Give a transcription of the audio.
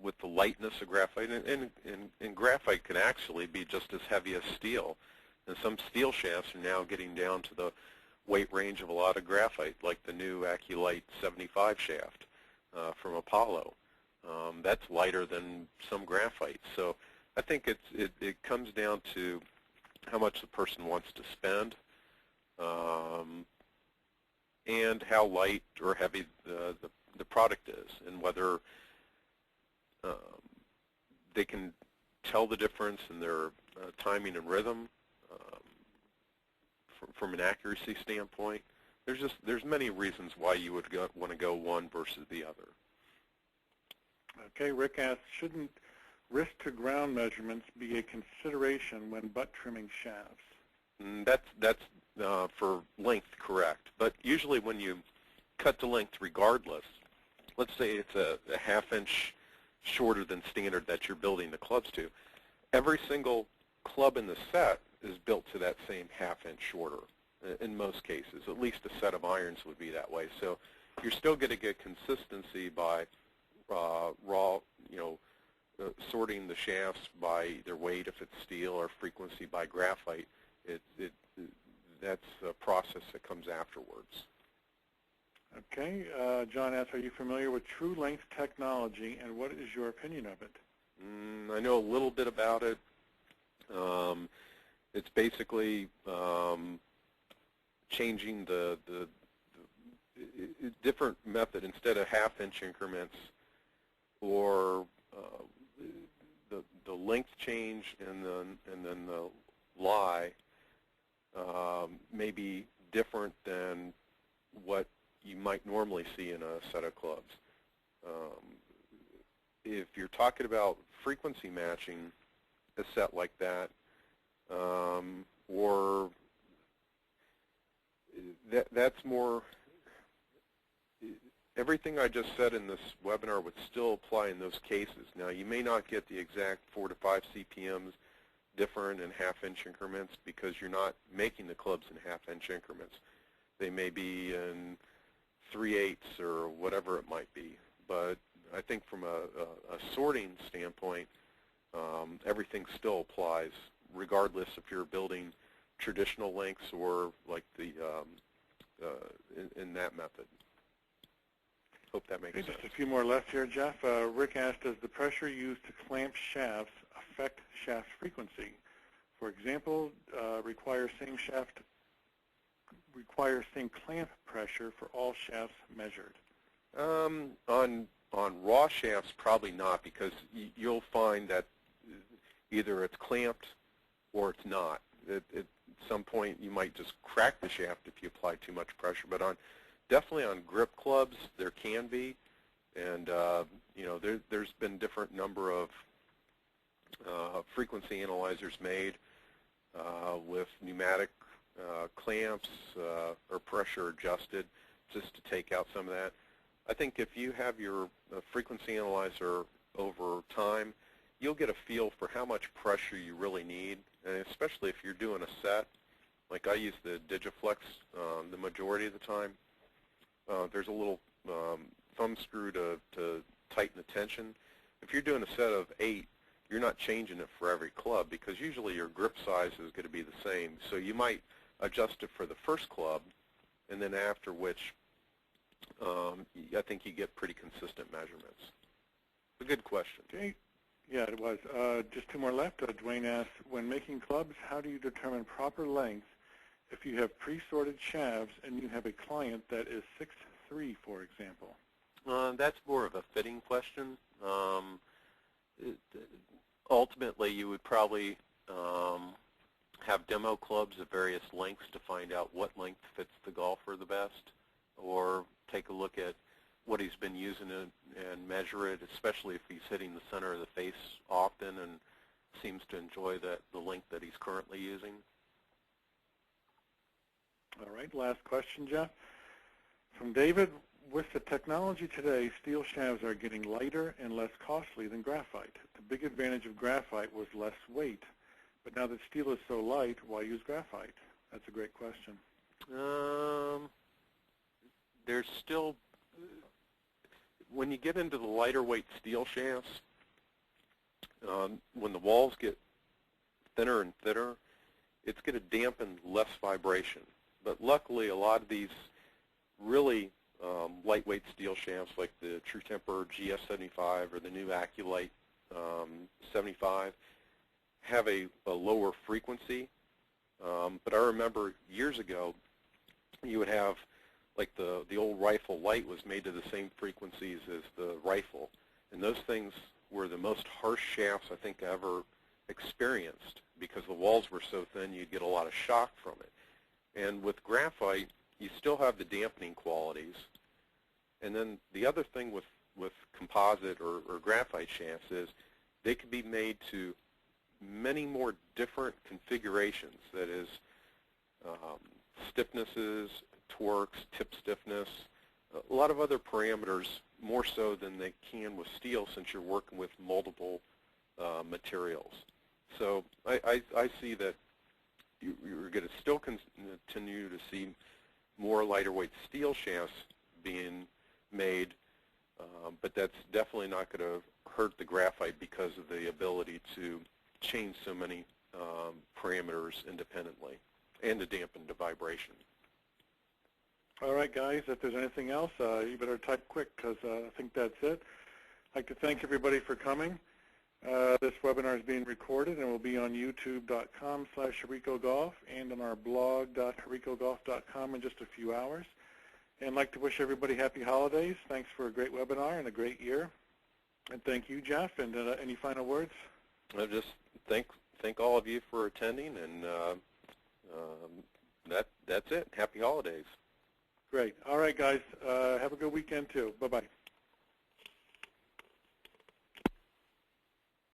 with the lightness of graphite, and graphite can actually be just as heavy as steel. And some steel shafts are now getting down to the weight range of a lot of graphite, like the new Aculite 75 shaft from Apollo. That's lighter than some graphite. So I think it comes down to how much the person wants to spend and how light or heavy the product is, and whether they can tell the difference in their timing and rhythm from an accuracy standpoint. There's many reasons why you would want to go one versus the other. Okay, Rick asks, shouldn't wrist to ground measurements be a consideration when butt trimming shafts? That's for length, correct. But usually when you cut to length regardless, let's say it's a half-inch shorter than standard that you're building the clubs to, every single club in the set is built to that same half-inch shorter in most cases. At least a set of irons would be that way. So you're still going to get consistency by sorting the shafts by their weight if it's steel, or frequency by graphite. That's a process that comes afterwards. Okay, John asks, are you familiar with true length technology, and what is your opinion of it? I know a little bit about it. It's basically changing the different method. Instead of half-inch increments, or the length change and then the lie may be different than what you might normally see in a set of clubs. If you're talking about frequency matching a set like that, or that's more, everything I just said in this webinar would still apply in those cases. Now, you may not get the exact 4 to 5 CPMs different in half-inch increments because you're not making the clubs in half-inch increments. They may be in 3/8 or whatever it might be. But I think from a sorting standpoint, everything still applies, regardless if you're building traditional lengths or like the in that method. Hope that makes sense. Just a few more left here, Jeff. Rick asked, does the pressure used to clamp shafts affect shaft frequency? For example, require same clamp pressure for all shafts measured? On raw shafts, probably not, because you'll find that either it's clamped or it's not. At some point, you might just crack the shaft if you apply too much pressure. But definitely on grip clubs, there can be, and there's been different number of frequency analyzers made with pneumatic clamps or pressure adjusted, just to take out some of that. I think if you have your frequency analyzer over time, you'll get a feel for how much pressure you really need, and especially if you're doing a set. Like I use the Digiflex the majority of the time. There's a little thumb screw to tighten the tension. If you're doing a set of 8, you're not changing it for every club, because usually your grip size is going to be the same. So you might adjust it for the first club, and then after which I think you get pretty consistent measurements. A good question. Okay. Yeah, it was. Just 2 more left. Dwayne asked, when making clubs, how do you determine proper length if you have pre-sorted shafts and you have a client that is 6'3", for example? That's more of a fitting question. Ultimately, you would probably have demo clubs of various lengths to find out what length fits the golfer the best, or take a look at what he's been using and measure it, especially if he's hitting the center of the face often and seems to enjoy the length that he's currently using. All right, last question, Jeff. From David, with the technology today, steel shafts are getting lighter and less costly than graphite. The big advantage of graphite was less weight, but now that steel is so light, why use graphite? That's a great question. There's still, when you get into the lighter weight steel shafts, when the walls get thinner and thinner, it's going to dampen less vibration. But luckily, a lot of these really lightweight steel shafts like the True Temper GS75 or the new Aculite 75 have a lower frequency. But I remember years ago, you would have, like the old rifle light was made to the same frequencies as the rifle. And those things were the most harsh shafts I think I ever experienced because the walls were so thin you'd get a lot of shock from it. And with graphite, you still have the dampening qualities. And then the other thing with composite or graphite shafts is they can be made to many more different configurations, that is stiffnesses, torques, tip stiffness, a lot of other parameters, more so than they can with steel since you're working with multiple materials. So I see that you're going to still continue to see more lighter weight steel shafts being made, but that's definitely not going to hurt the graphite because of the ability to change so many parameters independently and to dampen the vibration. All right, guys, if there's anything else, you better type quick because I think that's it. I'd like to thank everybody for coming. This webinar is being recorded and will be on youtube.com/HirikoGolf and on our blog.hirikogolf.com in just a few hours. And I'd like to wish everybody happy holidays. Thanks for a great webinar and a great year. And thank you, Jeff. And any final words? I just thank all of you for attending, and that's it. Happy holidays. Great. All right, guys. Have a good weekend, too. Bye-bye.